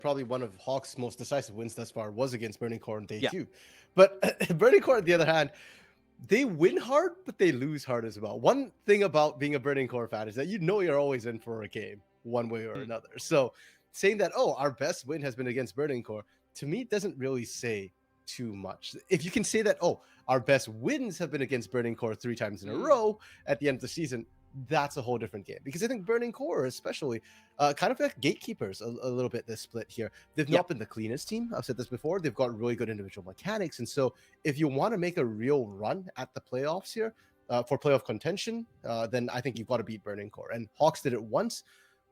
probably one of Hawks' most decisive wins thus far was against Burning Core on day Yeah. 2. But Burning Core, on the other hand, they win hard, but they lose hard as well. One thing about being a Burning Core fan is that you know you're always in for a game, one way or Mm. another. So saying that, oh, our best win has been against Burning Core, to me doesn't really say too much. If you can say that, oh, our best wins have been against Burning Core 3 times in a row at the end of the season, that's a whole different game. Because I think Burning Core, especially, kind of like gatekeepers a little bit this split here. They've Yeah. not been the cleanest team. I've said this before. They've got really good individual mechanics. And so if you want to make a real run at the playoffs here, for playoff contention, then I think you've got to beat Burning Core. And Hawks did it once.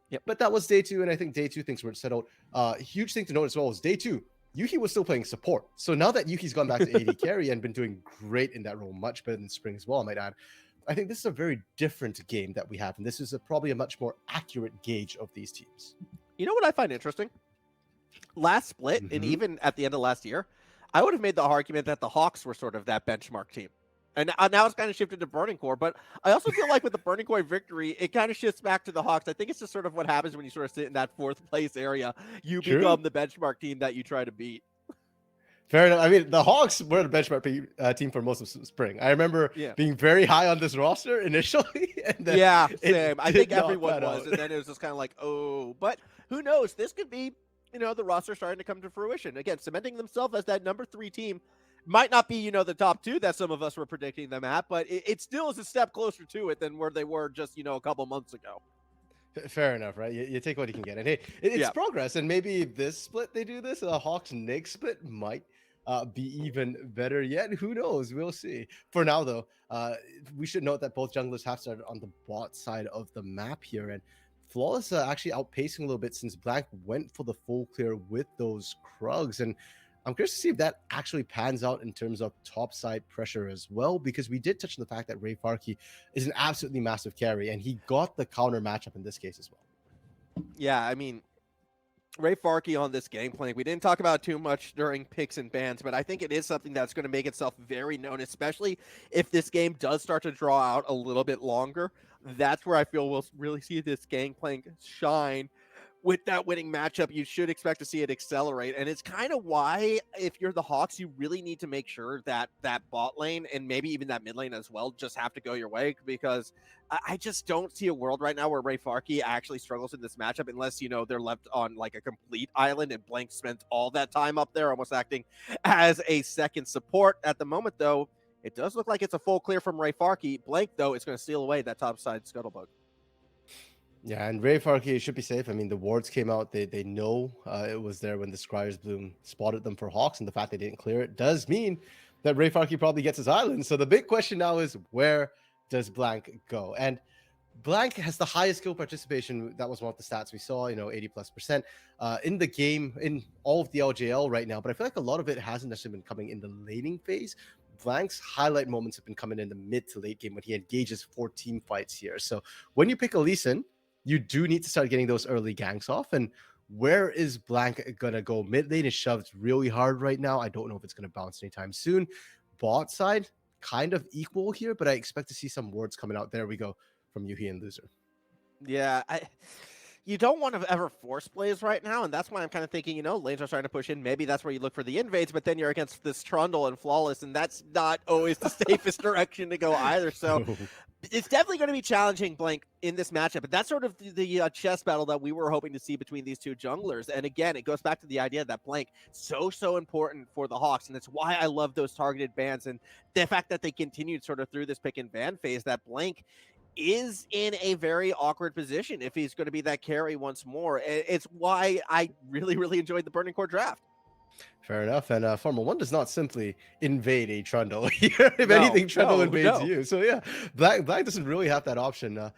Yep. But that was day 2, and I think day 2 things were settled. Huge thing to note as well is day 2, Yuhi was still playing support. So now that Yuhi's gone back to AD carry and been doing great in that role, much better than Spring as well, I might add, I think this is a very different game that we have, and this is probably a much more accurate gauge of these teams. You know what I find interesting? Last split, and even at the end of last year, I would have made the argument that the Hawks were sort of that benchmark team. And now it's kind of shifted to Burning Core, but I also feel like with the Burning Core victory, it kind of shifts back to the Hawks. I think it's just sort of what happens when you sort of sit in that 4th place area. You become the benchmark team that you try to beat. Fair enough. I mean, the Hawks were the benchmark team for most of spring. I remember being very high on this roster initially. And then same. I think everyone was. And then it was just kind of like, oh. But who knows? This could be, the roster starting to come to fruition. Again, cementing themselves as that number 3 team. Might not be, the top 2 that some of us were predicting them at, but it still is a step closer to it than where they were just, a couple months ago. Fair enough, right? You take what you can get. And hey, it's progress. And maybe this split, they do this. Hawks-Knicks split might be even better yet. Who knows? We'll see. For now, though, we should note that both junglers have started on the bot side of the map here. And Flawless actually outpacing a little bit since Black went for the full clear with those Krugs. And I'm curious to see if that actually pans out in terms of top side pressure as well, because we did touch on the fact that Ray Farkey is an absolutely massive carry, and he got the counter matchup in this case as well. Yeah, I mean, Ray Farkey on this game plan, we didn't talk about it too much during picks and bans, but I think it is something that's going to make itself very known, especially if this game does start to draw out a little bit longer. That's where I feel we'll really see this game playing shine. With that winning matchup, you should expect to see it accelerate. And it's kind of why, if you're the Hawks, you really need to make sure that that bot lane and maybe even that mid lane as well just have to go your way, because I just don't see a world right now where Ray Farkey actually struggles in this matchup unless, they're left on like a complete island and Blank spent all that time up there almost acting as a second support. At the moment, though, it does look like it's a full clear from Ray Farkey. Blank, though, is going to steal away that top side Scuttlebug. Yeah, and Ray Farkey should be safe. I mean, the wards came out. They know it was there when the Scryer's Bloom spotted them for Hawks, and the fact they didn't clear it does mean that Ray Farkey probably gets his island. So the big question now is, where does Blank go? And Blank has the highest kill participation. That was one of the stats we saw, 80+% in the game, in all of the LJL right now. But I feel like a lot of it hasn't necessarily been coming in the laning phase. Blank's highlight moments have been coming in the mid to late game when he engages 4 team fights here. So when you pick a Lee Sin, you do need to start getting those early ganks off. And where is Blank going to go? Mid lane is shoved really hard right now. I don't know if it's going to bounce anytime soon. Bot side, kind of equal here, but I expect to see some words coming out. There we go from Yuhi and Loser. Yeah, you don't want to ever force plays right now, and that's why I'm kind of thinking, lanes are starting to push in. Maybe that's where you look for the invades, but then you're against this Trundle and Flawless, and that's not always the safest direction to go either. So it's definitely going to be challenging Blank in this matchup, but that's sort of the chess battle that we were hoping to see between these two junglers. And again, it goes back to the idea that Blank so important for the Hawks, and it's why I love those targeted bans and the fact that they continued sort of through this pick and ban phase, that Blank is in a very awkward position if he's going to be that carry once more. It's why I really enjoyed the Burning Core draft. Fair enough. And Formula 1 does not simply invade a Trundle here. If anything, Trundle invades you. So yeah, Black doesn't really have that option.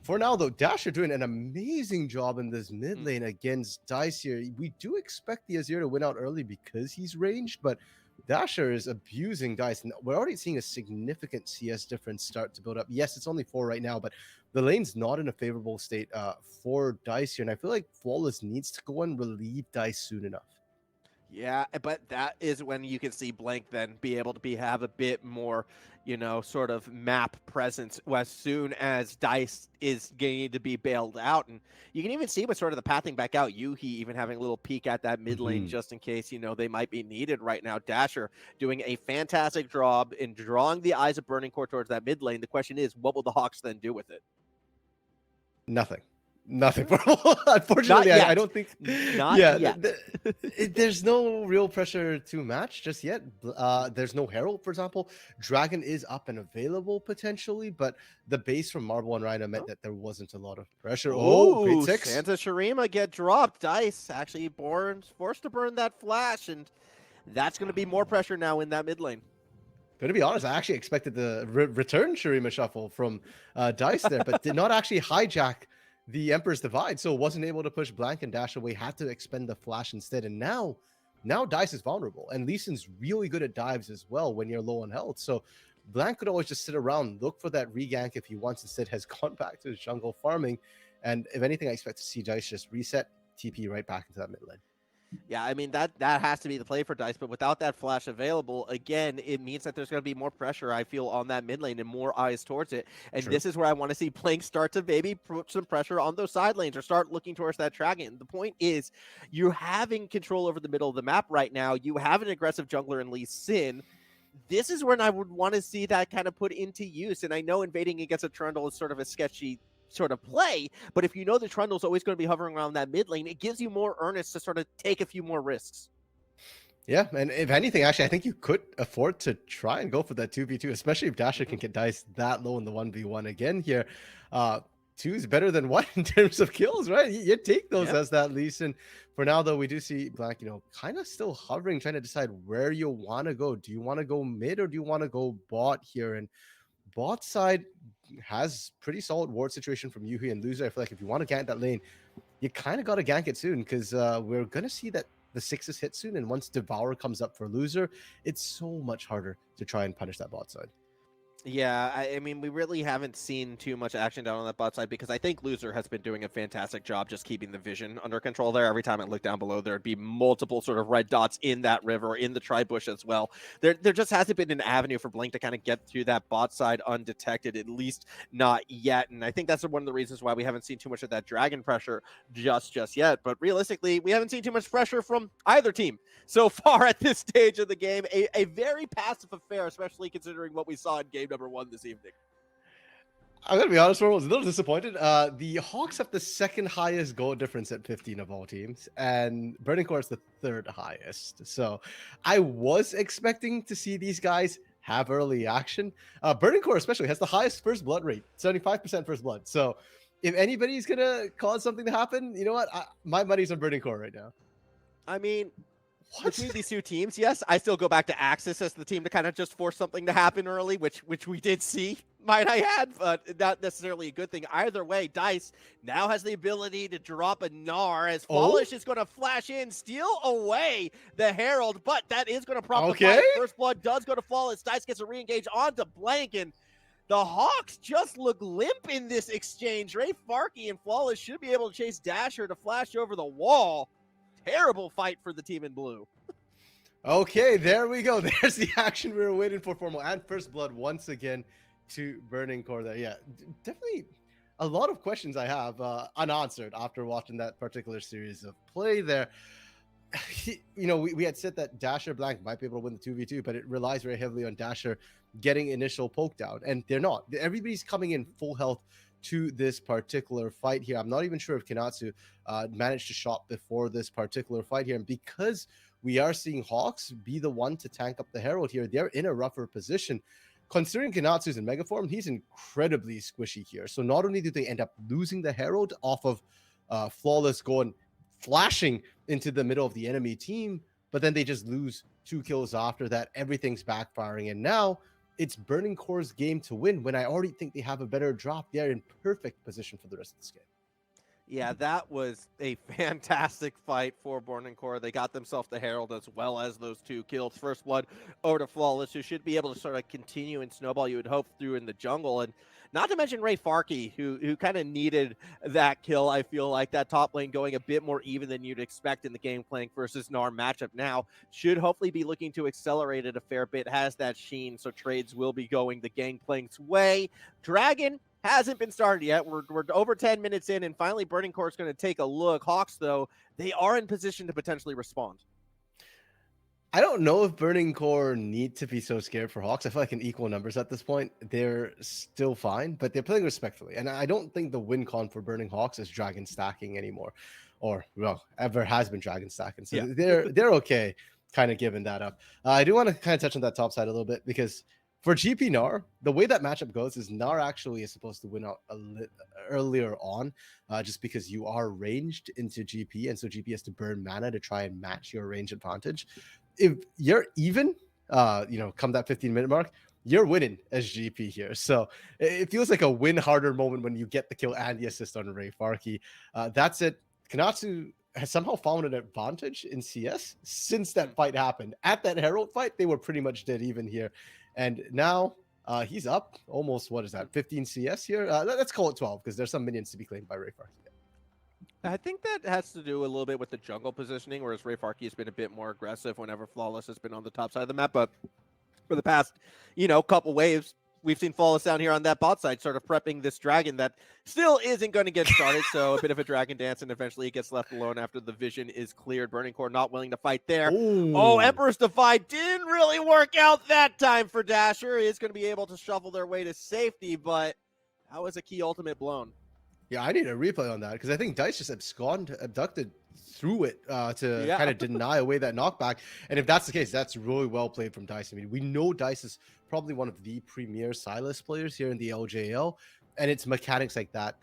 For now, though, Dasher doing an amazing job in this mid lane against Dice here. We do expect the Azir to win out early because he's ranged, but Dasher is abusing Dice, and we're already seeing a significant CS difference start to build up. Yes, it's only 4 right now, but the lane's not in a favorable state for Dice here, and I feel like Flawless needs to go and relieve Dice soon enough. Yeah, but that is when you can see Blank then be able to have a bit more, sort of map presence as soon as Dice is going to be bailed out. And you can even see with sort of the pathing back out, Yuhi even having a little peek at that mid lane Mhm. just in case, they might be needed right now. Dasher doing a fantastic job in drawing the eyes of Burning Core towards that mid lane. The question is, what will the Hawks then do with it? Nothing. Nothing. Mm, Unfortunately, not I yet. don't think. Not Yeah, yet. there's no real pressure to match just yet. There's no Herald, for example. Dragon is up and available potentially, but the base from Marble and Rhino meant that there wasn't a lot of pressure. Oh, grade Ooh, 6. Santa Shurima get dropped. Dice actually forced to burn that flash, and that's going to be more pressure now in that mid lane. To be honest, I actually expected the return Shurima shuffle from Dice there, but did not actually hijack the Emperor's Divide, so wasn't able to push Blank and dash away, had to expend the flash instead. And now Dice is vulnerable, and Lee Sin's really good at dives as well when you're low on health. So Blank could always just sit around, look for that regank if he wants. Instead, has gone back to his jungle farming. And if anything, I expect to see Dice just reset, TP right back into that mid lane. Yeah, I mean that has to be the play for Dice, but without that flash available, again, it means that there's going to be more pressure. I feel on that mid lane and more eyes towards it. And True. this is where I want to see Plank start to maybe put some pressure on those side lanes or start looking towards that dragon. The point is, you're having control over the middle of the map right now. You have an aggressive jungler in Lee Sin. This is when I would want to see that kind of put into use. And I know invading against a Trundle is sort of a sketchy sort of play, but if you know the Trundle's always going to be hovering around that mid lane, it gives you more earnest to sort of take a few more risks. Yeah, and if anything, actually, I think you could afford to try and go for that 2v2, especially if Dasher can get Dice that low in the 1v1 again here. Two is better than one in terms of kills, right? You take those Yeah. as that least. And for now, though, we do see Black, kind of still hovering, trying to decide where you want to go. Do you want to go mid or do you want to go bot here? And bot side has pretty solid ward situation from Yuhi and Loser. I feel like if you want to gank that lane, you kind of got to gank it soon because we're going to see that the sixes hit soon. And once Devour comes up for Loser, it's so much harder to try and punish that bot side. Yeah, I mean, we really haven't seen too much action down on that bot side because I think Loser has been doing a fantastic job just keeping the vision under control there. Every time I look down below, there'd be multiple sort of red dots in that river, in the tri-bush as well. There just hasn't been an avenue for Blink to kind of get through that bot side undetected, at least not yet. And I think that's one of the reasons why we haven't seen too much of that dragon pressure just yet. But realistically, we haven't seen too much pressure from either team so far at this stage of the game. A very passive affair, especially considering what we saw in game number 1 this evening. I'm gonna be honest, I was a little disappointed. The Hawks have the second highest goal difference at 15 of all teams, and Burning Core is the third highest. So I was expecting to see these guys have early action. Burning Core especially has the highest first blood rate, 75% first blood. So if anybody's gonna cause something to happen, you know what? My money's on Burning Core right now. I mean, What? between these two teams, yes, I still go back to Axis as the team to kind of just force something to happen early, which we did see, might I add, but not necessarily a good thing. Either way, Dice now has the ability to drop a Gnar as Fallish is going to flash in, steal away the Herald, but that is going to prop the fight. First blood does go to Flawless. Dice gets a re-engage onto Blank, and the Hawks just look limp in this exchange. Ray Farkey and Flawless should be able to chase Dasher to flash over the wall. Terrible fight for the team in blue. Okay, there we go. There's the action we were waiting for. Formal and first blood once again to Burning Core there. Yeah, definitely a lot of questions I have unanswered after watching that particular series of play there. We had said that Dasher Blank might be able to win the 2v2, but it relies very heavily on Dasher getting initial poke down, and they're not. Everybody's coming in full health to this particular fight here. I'm not even sure if Kinatsu managed to shop before this particular fight here, and because we are seeing Hawks be the one to tank up the Herald here, they're in a rougher position. Considering Kinatsu's in mega form, he's incredibly squishy here. So not only do they end up losing the Herald off of Flawless going flashing into the middle of the enemy team, but then they just lose 2 kills after that. Everything's backfiring, and now it's Burning Core's game to win when I already think they have a better drop. They're in perfect position for the rest of this game. Yeah, that was a fantastic fight for Burning Core. They got themselves the Herald as well as those 2 kills. First blood over to Flawless, who should be able to sort of continue and snowball, you would hope, through in the jungle. And Not to mention Ray Farkey, who kind of needed that kill. I feel like that top lane going a bit more even than you'd expect in the Gangplank versus Gnar matchup now should hopefully be looking to accelerate it a fair bit. Has that sheen, so trades will be going the Gangplank's way. Dragon hasn't been started yet. We're over 10 minutes in, and finally Burning Core is going to take a look. Hawks, though, they are in position to potentially respond. I don't know if Burning Core need to be so scared for Hawks. I feel like in equal numbers at this point, they're still fine, but they're playing respectfully. And I don't think the win con for Burning Hawks is dragon stacking anymore, or well, ever has been dragon stacking. So they're okay, kind of giving that up. I do want to kind of touch on that top side a little bit because for GP Gnar, the way that matchup goes is Gnar actually is supposed to win out earlier on, just because you are ranged into GP, and so GP has to burn mana to try and match your range advantage. If you're even, come that 15-minute mark, you're winning as GP here. So it feels like a win harder moment when you get the kill and the assist on Ray Farkey. That's it. Kanatsu has somehow found an advantage in CS since that fight happened. At that Herald fight, they were pretty much dead even here. And now he's up almost, 15 CS here? Let's call it 12 because there's some minions to be claimed by Ray Farkey. I think that has to do a little bit with the jungle positioning, whereas Ray Farkey has been a bit more aggressive whenever Flawless has been on the top side of the map. But for the past, couple waves, we've seen Flawless down here on that bot side, sort of prepping this dragon that still isn't going to get started. So a bit of a dragon dance, and eventually he gets left alone after the vision is cleared. Burning Core not willing to fight there. Ooh. Oh, Emperor's Defy didn't really work out that time for Dasher. He is going to be able to shuffle their way to safety, but that was a key ultimate blown. Yeah, I need a replay on that because I think Dice just abducted through it to kind of deny away that knockback. And if that's the case, that's really well played from Dice. I mean, we know Dice is probably one of the premier Silas players here in the LJL, and it's mechanics like that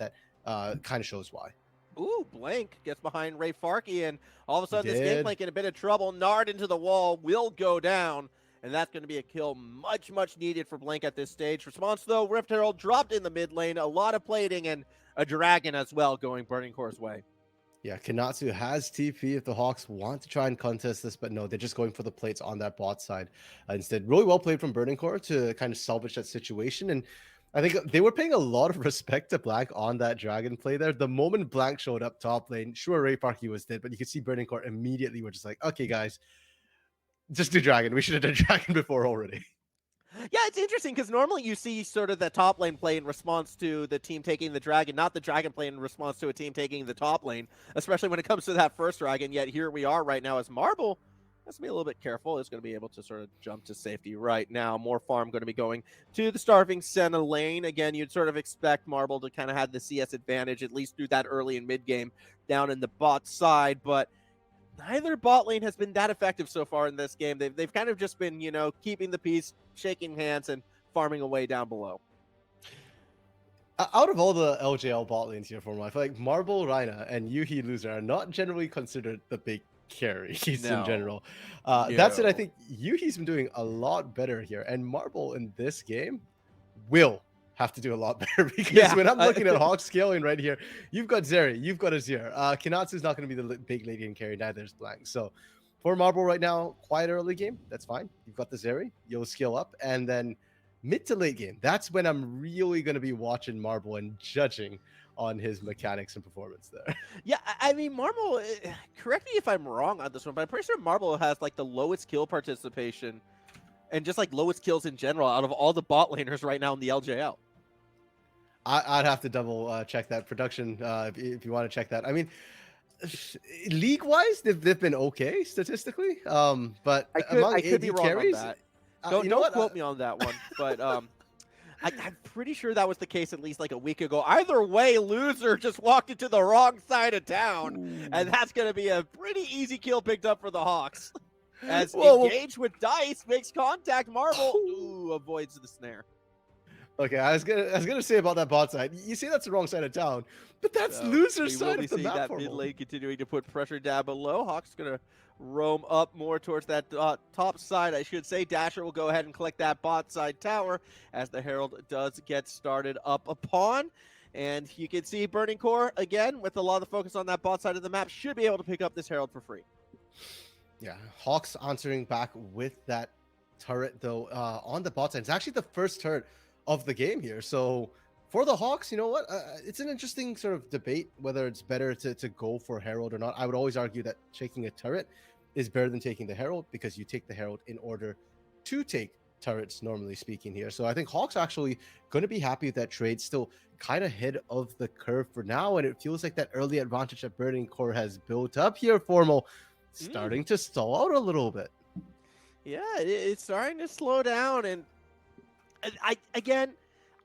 kind of shows why. Ooh, Blank gets behind Ray Farkey, and all of a sudden this Gangplank in a bit of trouble. Nard into the wall will go down, and that's going to be a kill much, much needed for Blank at this stage. Response, though, Rift Herald dropped in the mid lane, a lot of plating, and a dragon as well going Burning Core's way. Yeah, Kanatsu has TP if the Hawks want to try and contest this, but no, they're just going for the plates on that bot side. Instead, really well played from Burning Core to kind of salvage that situation. And I think they were paying a lot of respect to Blank on that dragon play there. The moment Blank showed up top lane, sure, Ray Farkey was dead, but you could see Burning Core immediately were just like, okay, guys, just do dragon. We should have done dragon before already. Yeah, it's interesting because normally you see sort of the top lane play in response to the team taking the dragon, not the dragon play in response to a team taking the top lane, especially when it comes to that first dragon. Yet here we are right now as Marble has to be a little bit careful. Is going to be able to sort of jump to safety right now. More farm going to be going to the Starving Senna lane. Again, you'd sort of expect Marble to kind of have the CS advantage, at least through that early and mid game down in the bot side, but neither bot lane has been that effective so far in this game. They've kind of just been, keeping the peace, shaking hands, and farming away down below. Out of all the LJL bot lanes here for me, I feel like Marble, Rhina, and Yuhi Loser are not generally considered the big carries in general. That's it. I think Yuhi's been doing a lot better here, and Marble in this game will have to do a lot better because when I'm looking at Hawk scaling right here, you've got Zeri, you've got Azir. Kanatsu's not going to be the big lady in carry, neither is Blank. So for Marble right now, quiet early game, that's fine. You've got the Zeri, you'll scale up, and then mid to late game, that's when I'm really going to be watching Marble and judging on his mechanics and performance there. Yeah, I mean, Marble, correct me if I'm wrong on this one, but I'm pretty sure Marble has like the lowest kill participation and just like lowest kills in general out of all the bot laners right now in the LJL. I'd have to double check that production if you want to check that. I mean, league-wise, they've been okay statistically, but I could be wrong carries, on that. Don't quote me on that one, but I'm pretty sure that was the case at least like a week ago. Either way, Loser just walked into the wrong side of town, and that's going to be a pretty easy kill picked up for the Hawks. As Engage with Dice makes contact, Marble avoids the snare. Okay, I was gonna say about that bot side. You say that's the wrong side of town, but that's Loser's side of the map. That mid lane continuing to put pressure down below. Hawks gonna roam up more towards that top side, I should say. Dasher will go ahead and collect that bot side tower as the Herald does get started up upon. And you can see Burning Core, again, with a lot of the focus on that bot side of the map, should be able to pick up this Herald for free. Yeah, Hawks answering back with that turret, though, on the bot side. It's actually the first turret of the game here. So For the Hawks, you know what? It's an interesting sort of debate whether it's better to go for Herald or not. I would always argue that taking a turret is better than taking the Herald because you take the Herald in order to take turrets, normally speaking, here. So I think Hawks actually going to be happy with that trade. Still kind of ahead of the curve for now, and it feels like that early advantage that Burning Core has built up here, Formal, starting to stall out a little bit. Yeah, it's starting to slow down, and again,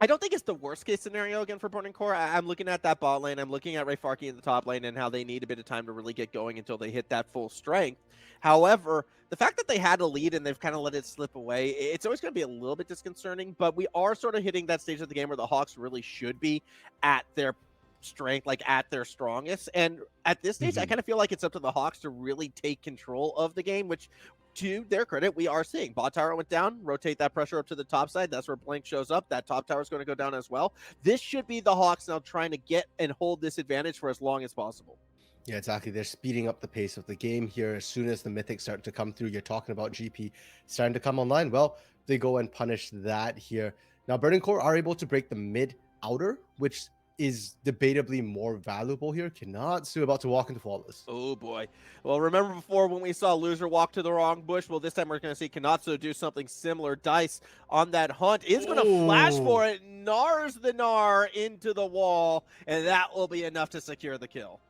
I don't think it's the worst case scenario again for Burning Core. I'm looking at that bot lane. I'm looking at Ray Farkey in the top lane and how they need a bit of time to really get going until they hit that full strength. However, the fact that they had a lead and they've kind of let it slip away, it's always going to be a little bit disconcerting, but we are sort of hitting that stage of the game where the Hawks really should be at their strength, like at their strongest. And at this stage, I kind of feel like it's up to the Hawks to really take control of the game, which to their credit, we are seeing. Bot tower went down, rotate that pressure up to the top side. That's where Blank shows up. That top tower is going to go down as well. This should be the Hawks now trying to get and hold this advantage for as long as possible. Yeah, exactly. They're speeding up the pace of the game here. As soon as the mythics start to come through, you're talking about GP starting to come online. Well, they go and punish that here. Now, Burning Core are able to break the mid outer, which is debatably more valuable here. Kanatsu about to walk into Flawless. Oh boy. Well, remember before when we saw Loser walk to the wrong bush? Well, this time we're going to see Kanatsu do something similar. Dice on that hunt is going to flash for it. Nars the Gnar into the wall, and that will be enough to secure the kill.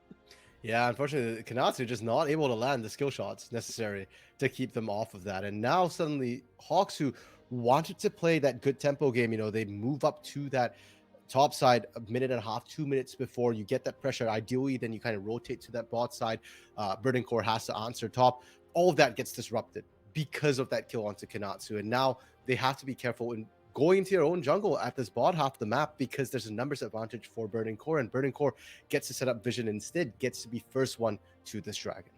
Yeah, unfortunately, Kanatsu just not able to land the skill shots necessary to keep them off of that. And now suddenly Hawks, who wanted to play that good tempo game, they move up to that top side a minute and a half, 2 minutes before you get that pressure. Ideally, then you kind of rotate to that bot side. Burning Core has to answer top. All of that gets disrupted because of that kill onto Kanatsu. And now they have to be careful in going into your own jungle at this bot half the map because there's a numbers advantage for Burning Core, and Burning Core gets to set up vision instead, gets to be first one to this dragon.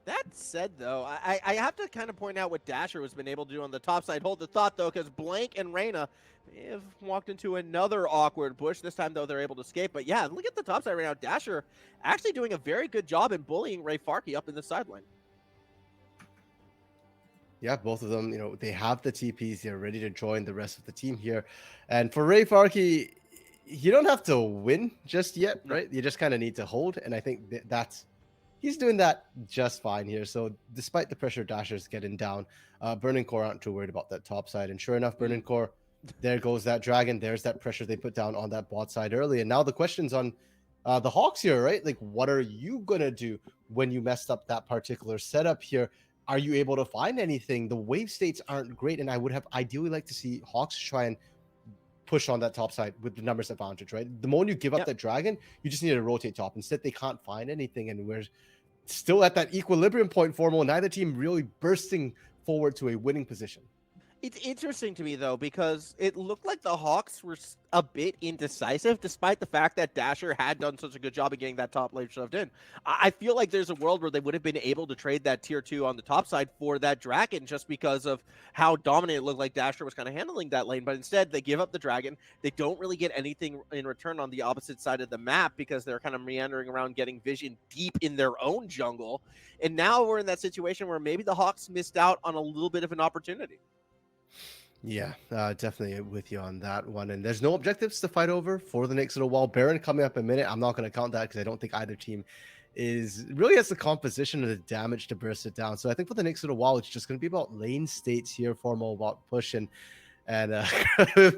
That said, though, I have to kind of point out what Dasher has been able to do on the top side. Hold the thought, though, because Blank and Reyna have walked into another awkward bush. This time, though, they're able to escape. But yeah, look at the top side right now. Dasher actually doing a very good job in bullying Ray Farkey up in the sideline. Yeah, both of them, they have the TPs. They're ready to join the rest of the team here. And for Ray Farkey, you don't have to win just yet, right? You just kind of need to hold. And I think he's doing that just fine here. So despite the pressure Dasher's getting down, Burning Core aren't too worried about that top side. And sure enough, Burning Core, there goes that dragon. There's that pressure they put down on that bot side early. And now the question's on the Hawks here, right? Like, what are you going to do when you messed up that particular setup here? Are you able to find anything? The wave states aren't great, and I would have ideally liked to see Hawks try and push on that top side with the numbers advantage, right? The moment you give up that dragon, you just need to rotate top. Instead, they can't find anything, and we're still at that equilibrium point, Formal. Neither team really bursting forward to a winning position. It's interesting to me, though, because it looked like the Hawks were a bit indecisive, despite the fact that Dasher had done such a good job of getting that top lane shoved in. I feel like there's a world where they would have been able to trade that tier 2 on the top side for that dragon just because of how dominant it looked like Dasher was kind of handling that lane. But instead, they give up the dragon. They don't really get anything in return on the opposite side of the map because they're kind of meandering around getting vision deep in their own jungle. And now we're in that situation where maybe the Hawks missed out on a little bit of an opportunity. Yeah, definitely with you on that one. And there's no objectives to fight over for the next little while. Baron coming up in a minute. I'm not going to count that because I don't think either team really has the composition or the damage to burst it down. So I think for the next little while, it's just going to be about lane states here, Formal, about pushing. And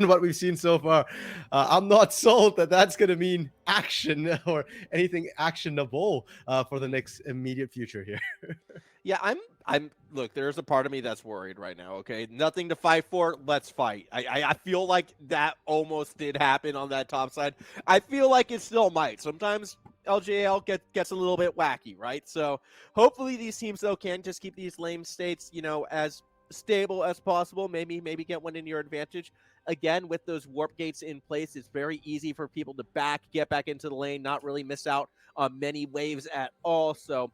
what we've seen so far, I'm not sold that that's going to mean action or anything actionable for the next immediate future here. Yeah, I'm look, there's a part of me that's worried right now, okay? Nothing to fight for, let's fight. I feel like that almost did happen on that top side. I feel like it still might. Sometimes LJL gets a little bit wacky, right? So hopefully these teams, though, can just keep these lane states, as stable as possible. Maybe get one in your advantage. Again, with those warp gates in place, it's very easy for people to get back into the lane, not really miss out on many waves at all. So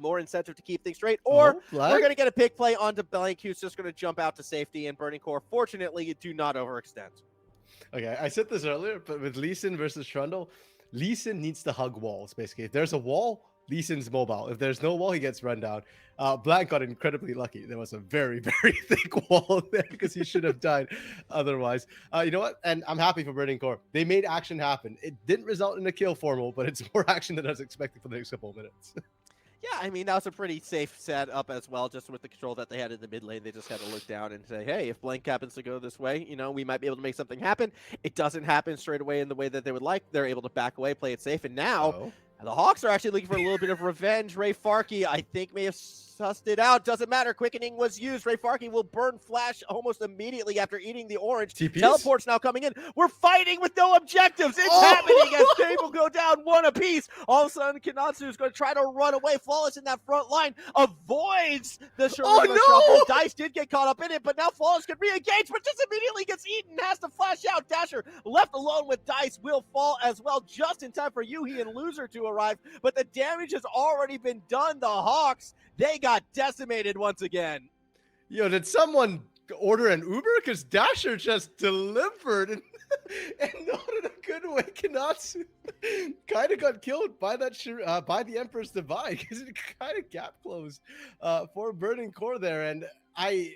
more incentive to keep things straight, or we're going to get a pick play onto Blank, who's just going to jump out to safety, and Burning Core, fortunately, do not overextend. Okay, I said this earlier, but with Lee Sin versus Trundle, Lee Sin needs to hug walls, basically. If there's a wall, Lee Sin's mobile. If there's no wall, he gets run down. Blank got incredibly lucky. There was a very, very thick wall there because he should have died otherwise. You know what? And I'm happy for Burning Core. They made action happen. It didn't result in a kill formal, but it's more action than I was expecting for the next couple of minutes. Yeah, I mean, that was a pretty safe setup as well, just with the control that they had in the mid lane. They just had to look down and say, hey, if blank happens to go this way, you know, we might be able to make something happen. It doesn't happen straight away in the way that they would like. They're able to back away, play it safe, and now the Hawks are actually looking for a little bit of revenge. Ray Farkey, I think, may have sussed it out. Doesn't matter. Quickening was used. Ray Farkey will burn Flash almost immediately after eating the orange. TPs? Teleport's now coming in. We're fighting with no objectives. It's happening as Table go down one apiece. All of a sudden, Kanatsu is going to try to run away. Flawless in that front line. Avoids the Sharima shuffle. Dice did get caught up in it, but now Flawless can re-engage, but just immediately gets eaten. Has to flash out. Dasher left alone with Dice will fall as well, just in time for Yuhi and Loser to arrive. But the damage has already been done. The Hawks, they got decimated once again. Yo, did someone order an Uber? Because Dasher just delivered and not in a good way. Kanatsu kind of got killed by that by the Emperor's Divide because it kind of gap closed for Burning Core there. And I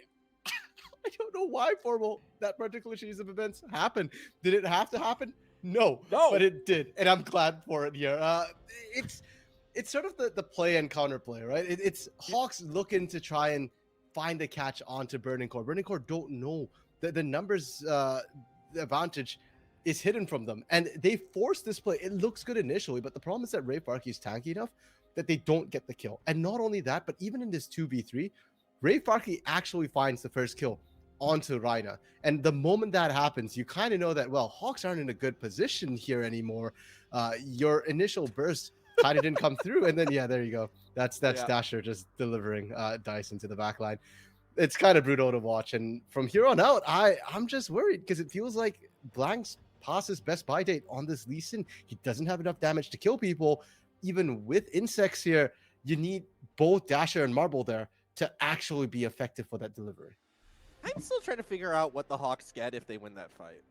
don't know why formal that particular series of events happened. Did it have to happen? No, but it did, and I'm glad for it here. It's sort of the play and counterplay, right? It's Hawks looking to try and find the catch onto Burning Core. Burning Core don't know that the numbers the advantage is hidden from them, and they force this play. It looks good initially, but the problem is that Ray Farkey is tanky enough that they don't get the kill. And not only that, but even in this 2v3, Ray Farkey actually finds the first kill onto Rhina. And the moment that happens, you kind of know that, well, Hawks aren't in a good position here anymore. Your initial burst kind of didn't come through. And then, yeah, there you go. That's Dasher just delivering Dice into the back line. It's kind of brutal to watch. And from here on out, I'm just worried because it feels like Blank's past his best buy date on this Lee Sin. He doesn't have enough damage to kill people. Even with insects here, you need both Dasher and Marble there to actually be effective for that delivery. I'm still trying to figure out what the Hawks get if they win that fight.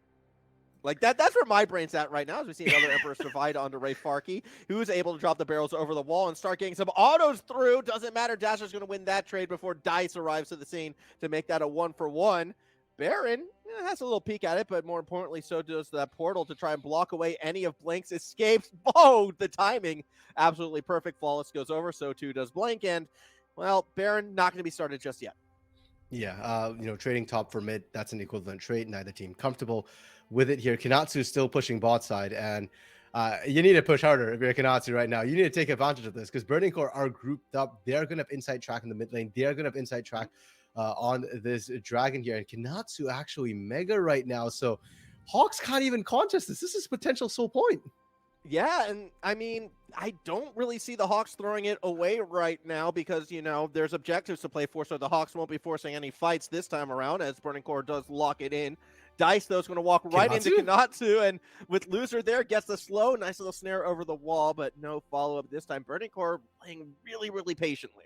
Like, that's where my brain's at right now, as we see another Emperor survive onto Ray Farkey, who's able to drop the barrels over the wall and start getting some autos through. Doesn't matter. Dasher's going to win that trade before Dice arrives to the scene to make that a 1-for-1. Baron has a little peek at it, but more importantly, so does that portal to try and block away any of Blank's escapes. Oh, the timing. Absolutely perfect. Flawless goes over. So too does Blank. And, well, Baron not going to be started just yet. Yeah, trading top for mid, that's an equivalent trade. Neither team comfortable with it here. Kanatsu still pushing bot side, and you need to push harder if you're Kanatsu right now. You need to take advantage of this because Burning Core are grouped up. They're going to have inside track in the mid lane. They're going to have inside track on this dragon here. And Kanatsu actually mega right now. So Hawks can't even contest this. This is potential sole point. Yeah, and I mean, I don't really see the Hawks throwing it away right now because, there's objectives to play for, so the Hawks won't be forcing any fights this time around as Burning Core does lock it in. Dice, though, is going to walk right into Kanatsu, and with Loser there, gets the slow, nice little snare over the wall, but no follow-up this time. Burning Core playing really, really patiently.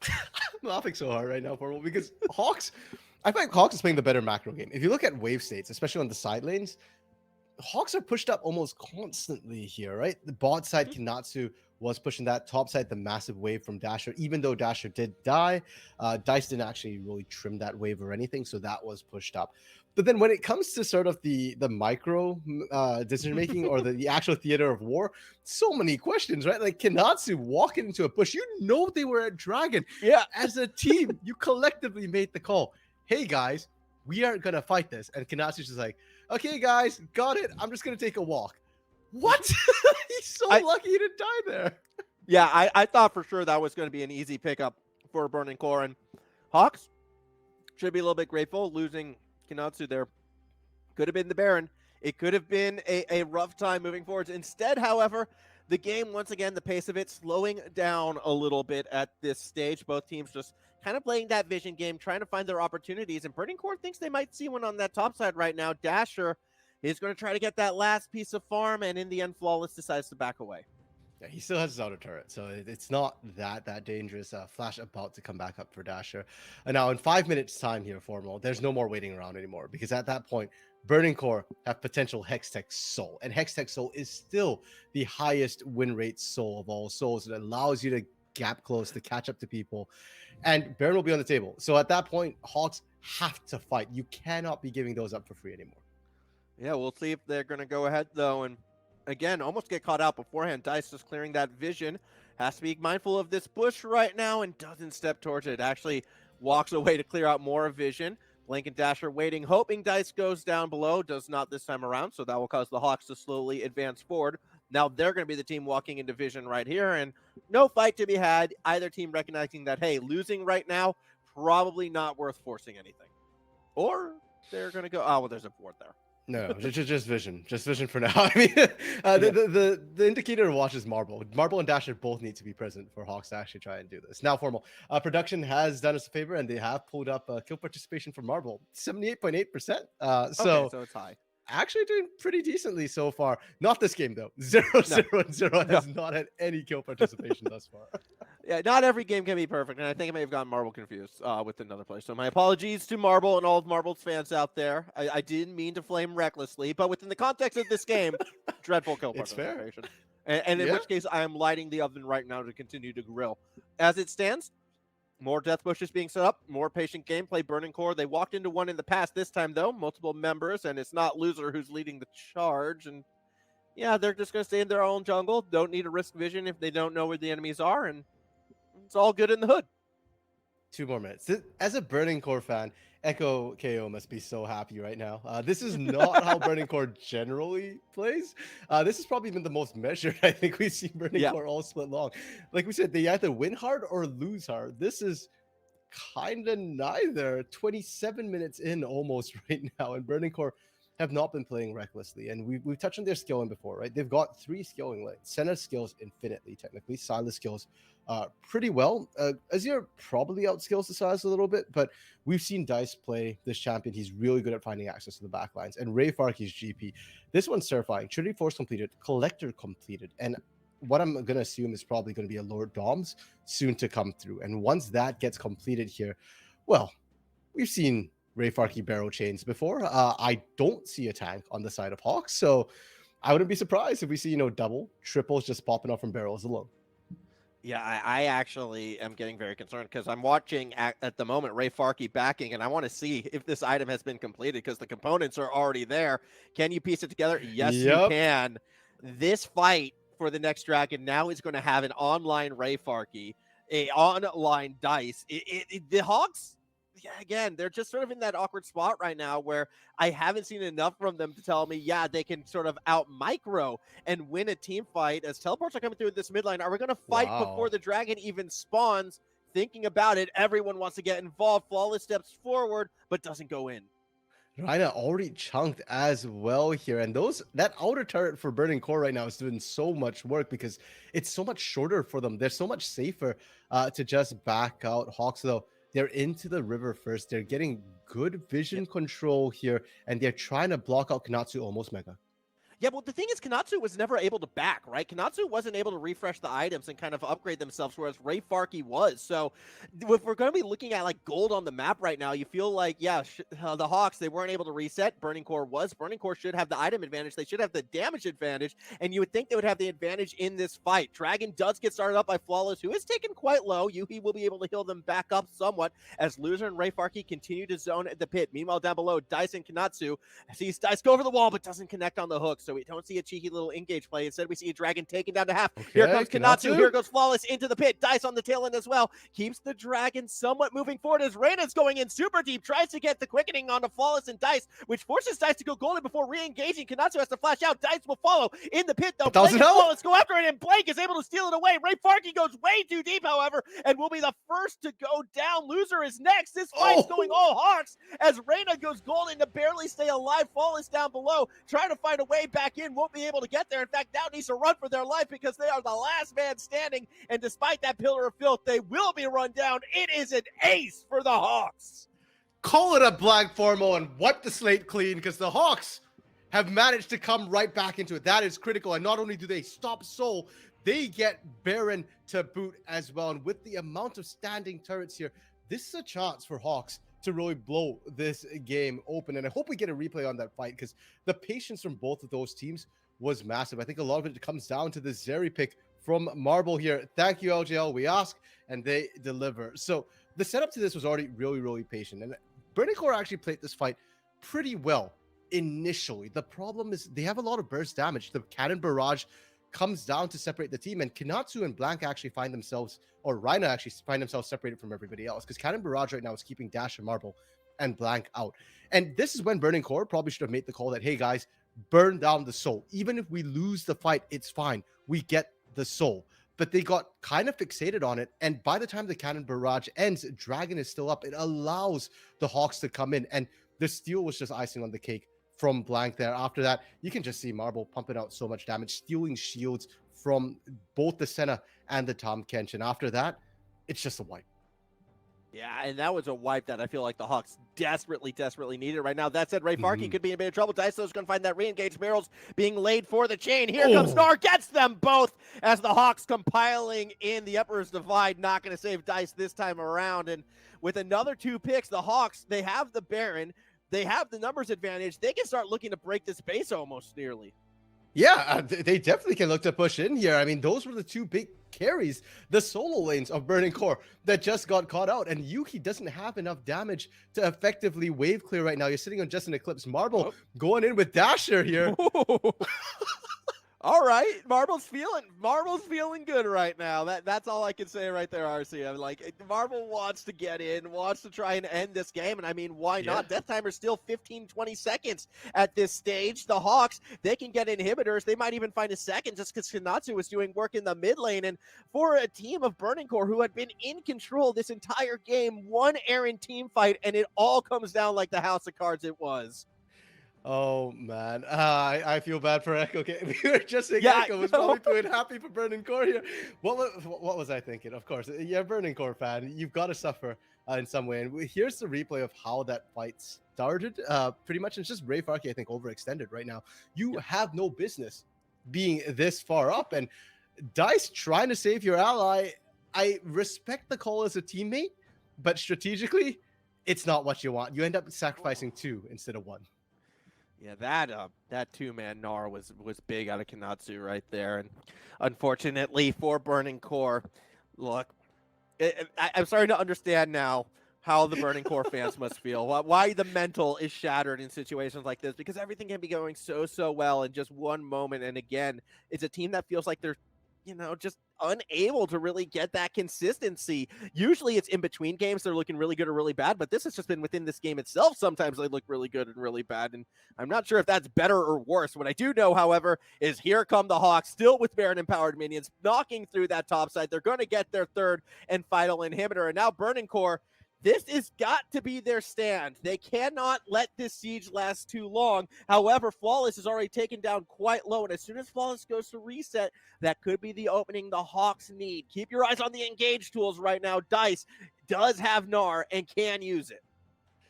I'm laughing so hard right now, Formal, because Hawks, I think Hawks is playing the better macro game. If you look at wave states, especially on the side lanes, Hawks are pushed up almost constantly here, right? The bot side, Kanatsu was pushing that. Top side, the massive wave from Dasher. Even though Dasher did die, Dice didn't actually really trim that wave or anything, so that was pushed up. But then when it comes to sort of the micro decision-making or the actual theater of war, so many questions, right? Like Kanatsu walking into a push. They were at Dragon. Yeah. As a team, you collectively made the call. Hey, guys, we aren't going to fight this. And Kanatsu's just like, okay, guys, got it. I'm just going to take a walk. What? He's so lucky he didn't die there. Yeah, I thought for sure that was going to be an easy pickup for Burning Core. And Hawks should be a little bit grateful. Losing Kanatsu there could have been the Baron. It could have been a rough time moving forward. Instead, however, the game, once again, the pace of it slowing down a little bit at this stage. Both teams just kind of playing that vision game, trying to find their opportunities. And Burning Core thinks they might see one on that top side right now. Dasher is going to try to get that last piece of farm, and in the end, Flawless decides to back away. Yeah, he still has his auto turret, so it's not that dangerous. Flash about to come back up for Dasher. And now in 5 minutes time here, Formal, there's no more waiting around anymore because at that point, Burning Core have potential Hextech Soul, and Hextech Soul is still the highest win rate soul of all souls. It allows you to gap close, to catch up to people, and Baron will be on the table. So at that point, Hawks have to fight. You cannot be giving those up for free anymore. Yeah, we'll see if they're going to go ahead, though, and again, almost get caught out beforehand. Dice just clearing that vision. Has to be mindful of this bush right now and doesn't step towards it. Actually walks away to clear out more vision. Blink and Dasher waiting, hoping Dice goes down below. Does not this time around, so that will cause the Hawks to slowly advance forward. Now they're going to be the team walking into vision right here, and no fight to be had. Either team recognizing that, hey, losing right now, probably not worth forcing anything. Or they're going to go, oh, well, there's a board there. No, just vision for now. I mean, the indicator to watch is Marble. Marble and Dasher both need to be present for Hawks to actually try and do this. Now, Formal production has done us a favor, and they have pulled up kill participation for Marble, 78.8%. So okay, so it's high. Actually doing pretty decently so far. Not this game though. 0-0-0 has not had any kill participation thus far. Yeah, not every game can be perfect, and I think I may have gotten Marble confused with another play. So my apologies to Marble and all of Marble's fans out there. I didn't mean to flame recklessly, but within the context of this game, dreadful kill It's participation. And in which case, I am lighting the oven right now to continue to grill. As it stands, more death bushes being set up, more patient gameplay. Burning Core, they walked into one in the past. This time, though, multiple members, and it's not Loser who's leading the charge. And yeah, they're just going to stay in their own jungle. Don't need to risk vision if they don't know where the enemies are, and it's all good in the hood. 2 more minutes. As a Burning Core fan, Echo KO must be so happy right now. This is not how Burning Core generally plays. This has probably been the most measured I think we've seen Burning Core all split long. Like we said, they either win hard or lose hard. This is kind of neither. 27 minutes in almost right now, and Burning Core have not been playing recklessly. And we've touched on their skilling before, right? They've got 3 skilling lanes. Senna skills infinitely, technically. Silas skills pretty well. Azir probably outskills the Silas a little bit, but we've seen Dice play this champion. He's really good at finding access to the backlines. And Ray Farkey's GP. This one's terrifying. Trinity Force completed. Collector completed. And what I'm going to assume is probably going to be a Lord Doms soon to come through. And once that gets completed here, well, we've seen Ray Farkey barrel chains before. I don't see a tank on the side of Hawks, so I wouldn't be surprised if we see, double, triples just popping off from barrels alone. Yeah, I actually am getting very concerned because I'm watching at the moment Ray Farkey backing, and I want to see if this item has been completed because the components are already there. Can you piece it together? Yes, you can. This fight for the next dragon now is going to have an online Ray Farkey, a online Dice. The Hawks, again, they're just sort of in that awkward spot right now where I haven't seen enough from them to tell me, yeah, they can sort of out micro and win a team fight. As teleports are coming through this mid lane, are we going to fight before the dragon even spawns? Thinking about it, everyone wants to get involved. Flawless steps forward, but doesn't go in. Rhina already chunked as well here, and that outer turret for Burning Core right now is doing so much work because it's so much shorter for them. They're so much safer to just back out. Hawks, though, they're into the river first. They're getting good vision control here, and they're trying to block out Kanatsu almost mega. Yeah, well, the thing is, Kanatsu was never able to back, right? Kanatsu wasn't able to refresh the items and kind of upgrade themselves, whereas Ray Farkey was. So if we're going to be looking at, like, gold on the map right now, you feel like, yeah, the Hawks, they weren't able to reset. Burning Core was. Burning Core should have the item advantage. They should have the damage advantage, and you would think they would have the advantage in this fight. Dragon does get started up by Flawless, who is taken quite low. Yuhi will be able to heal them back up somewhat as Loser and Ray Farkey continue to zone at the pit. Meanwhile, down below, Dice and Kanatsu sees Dice go over the wall, but doesn't connect on the hook. So we don't see a cheeky little engage play. Instead, we see a dragon taken down to half. Okay, here comes Kanatsu. Here goes Flawless into the pit. Dice on the tail end as well. Keeps the dragon somewhat moving forward as Reyna's going in super deep. Tries to get the quickening onto Flawless and Dice, which forces Dice to go golden before re-engaging. Kanatsu has to flash out. Dice will follow in the pit, though. Blank and Flawless go after it, and Blank is able to steal it away. Ray Farkey goes way too deep, however, and will be the first to go down. Loser is next. This fight's going all Hawks as Reyna goes golden to barely stay alive. Flawless down below, trying to find a way back in. Won't be able to get there. In fact, now needs to run for their life because they are the last man standing. And despite that pillar of filth, they will be run down. It is an ace for the Hawks. Call it a black Formo and wipe the slate clean because the Hawks have managed to come right back into it. That is critical. And not only do they stop Soul, they get Baron to boot as well. And with the amount of standing turrets here, this is a chance for Hawks to really blow this game open. And I hope we get a replay on that fight because the patience from both of those teams was massive. I think a lot of it comes down to the Zeri pick from Marble here. Thank you, LJL. We ask and they deliver. So the setup to this was already really, really patient. And Burning Core actually played this fight pretty well initially. The problem is they have a lot of burst damage. The cannon barrage comes down to separate the team, and Kinatsu and Blank actually find themselves, or Rhina actually find themselves separated from everybody else because Cannon Barrage right now is keeping Dash and Marble and Blank out. And this is when Burning Core probably should have made the call that, hey guys, burn down the soul. Even if we lose the fight, it's fine. We get the soul. But they got kind of fixated on it. And by the time the Cannon Barrage ends, Dragon is still up. It allows the Hawks to come in. And the steal was just icing on the cake from Blank there. After that, you can just see Marble pumping out so much damage, stealing shields from both the Senna and the Tahm Kench. And after that, it's just a wipe. Yeah, and that was a wipe that I feel like the Hawks desperately needed right now. That said, Ray Farkey could be in a bit of trouble. Daiso's going to find that re-engage. Barrels being laid for the chain. Here comes Snar, gets them both as the Hawks compiling in the Emperor's Divide. Not going to save Dice this time around. And with another 2 picks, the Hawks, they have the Baron. They have the numbers advantage. They can start looking to break this base almost nearly. Yeah, they definitely can look to push in here. I mean, those were the 2 big carries, the solo lanes of Burning Core that just got caught out. And Yuki doesn't have enough damage to effectively wave clear right now. You're sitting on just an Eclipse. Marble going in with Dasher here. All right, Marble's feeling good right now. That's all I can say right there, RC. I'm like, Marble wants to get in, wants to try and end this game, and I mean, why not? Death timer's still 15-20 seconds at this stage. The Hawks, they can get inhibitors. They might even find a second just because Kanatsu was doing work in the mid lane. And for a team of Burning Core who had been in control this entire game, one errant team fight, and it all comes down like the house of cards it was. Oh man, I feel bad for Echo. Okay, we were just saying Echo was probably feeling happy for Burning Core here. What was I thinking? Of course, you're a Burning Core fan. You've got to suffer in some way. And here's the replay of how that fight started. Pretty much, it's just Ray Farkey, I think, overextended right now. You have no business being this far up, and Dice trying to save your ally. I respect the call as a teammate, but strategically, it's not what you want. You end up sacrificing 2 instead of 1. Yeah, that 2-man Gnar was big out of Kanatsu right there. And unfortunately for Burning Core, look, I'm starting to understand now how the Burning Core fans must feel. Why the mental is shattered in situations like this, because everything can be going so well in just one moment. And again, it's a team that feels like they're, just unable to really get that consistency. Usually it's in between games they're looking really good or really bad, but this has just been within this game itself. Sometimes they look really good and really bad, and I'm not sure if that's better or worse. What I do know, however, is here come the Hawks, still with Baron empowered minions, knocking through that top side. They're going to get their 3rd and final inhibitor, and now Burning Core, this has got to be their stand. They cannot let this siege last too long. However, Flawless is already taken down quite low, and as soon as Flawless goes to reset, that could be the opening the Hawks need. Keep your eyes on the engage tools right now. Dice does have Gnar and can use it.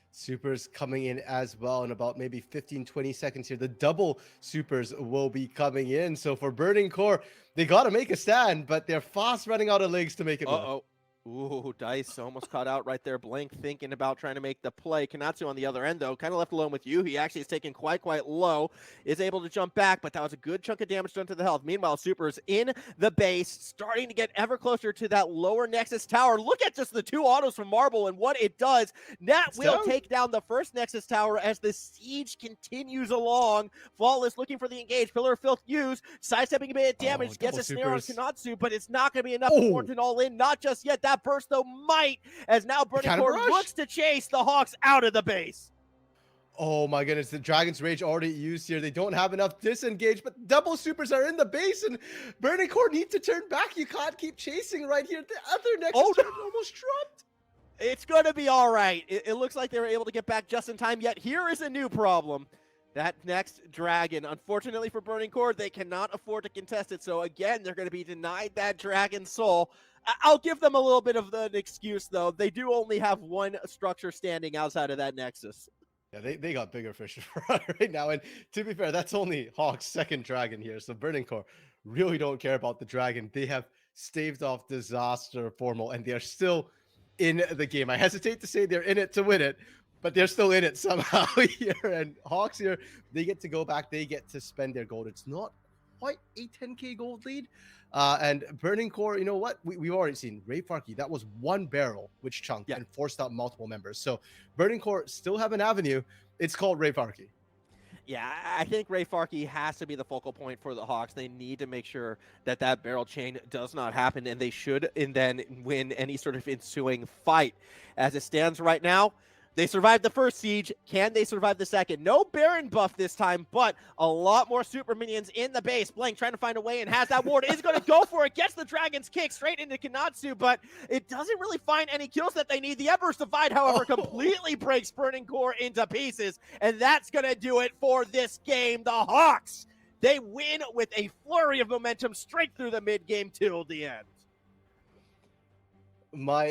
Supers coming in as well in about maybe 15-20 seconds here. The double supers will be coming in. So for Burning Core, they got to make a stand, but they're fast running out of legs to make it work. Ooh, Dice almost caught out right there. Blank thinking about trying to make the play. Kanatsu on the other end, though, kind of left alone with you. He actually is taken quite low, is able to jump back, but that was a good chunk of damage done to the health. Meanwhile, Super's in the base, starting to get ever closer to that lower Nexus tower. Look at just the 2 autos from Marble and what it does. Nat will take down the first Nexus tower as the siege continues along. Flawless looking for the engage. Pillar of Filth used, sidestepping a bit of damage, gets a snare on Kanatsu, but it's not going to be enough for Thornton all in. Not just yet. That burst, though, might, as now Burning Core looks to chase the Hawks out of the base. Oh my goodness, the Dragon's Rage already used here. They don't have enough disengage, but double supers are in the base, and Burning Core need to turn back. You can't keep chasing right here. The other Nexus turret almost dropped. It's going to be all right. It looks like they were able to get back just in time, yet here is a new problem. That next Dragon, unfortunately for Burning Core, they cannot afford to contest it. So again, they're going to be denied that Dragon Soul. I'll give them a little bit of an excuse, though. They do only have 1 structure standing outside of that Nexus. Yeah, they got bigger fish to fry right now. And to be fair, that's only Hawk's 2nd Dragon here. So Burning Core really don't care about the Dragon. They have staved off disaster formal, and they're still in the game. I hesitate to say they're in it to win it, but they're still in it somehow here. And Hawks here, they get to go back. They get to spend their gold. It's not quite a 10K gold lead. And Burning Core, you know what? We've already seen Ray Farkey. That was one barrel which chunked and forced out multiple members. So Burning Core still have an avenue. It's called Ray Farkey. Yeah, I think Ray Farkey has to be the focal point for the Hawks. They need to make sure that that barrel chain does not happen, and they should and then win any sort of ensuing fight. As it stands right now, they survived the first siege. Can they survive the second? No Baron buff this time, but a lot more super minions in the base. Blank trying to find a way and has that ward. Is going to go for it. Gets the Dragon's Kick straight into Kanatsu, but it doesn't really find any kills that they need. The Emperor's Divide, however, completely breaks Burning Core into pieces, and that's going to do it for this game. The Hawks, they win with a flurry of momentum straight through the mid-game till the end. My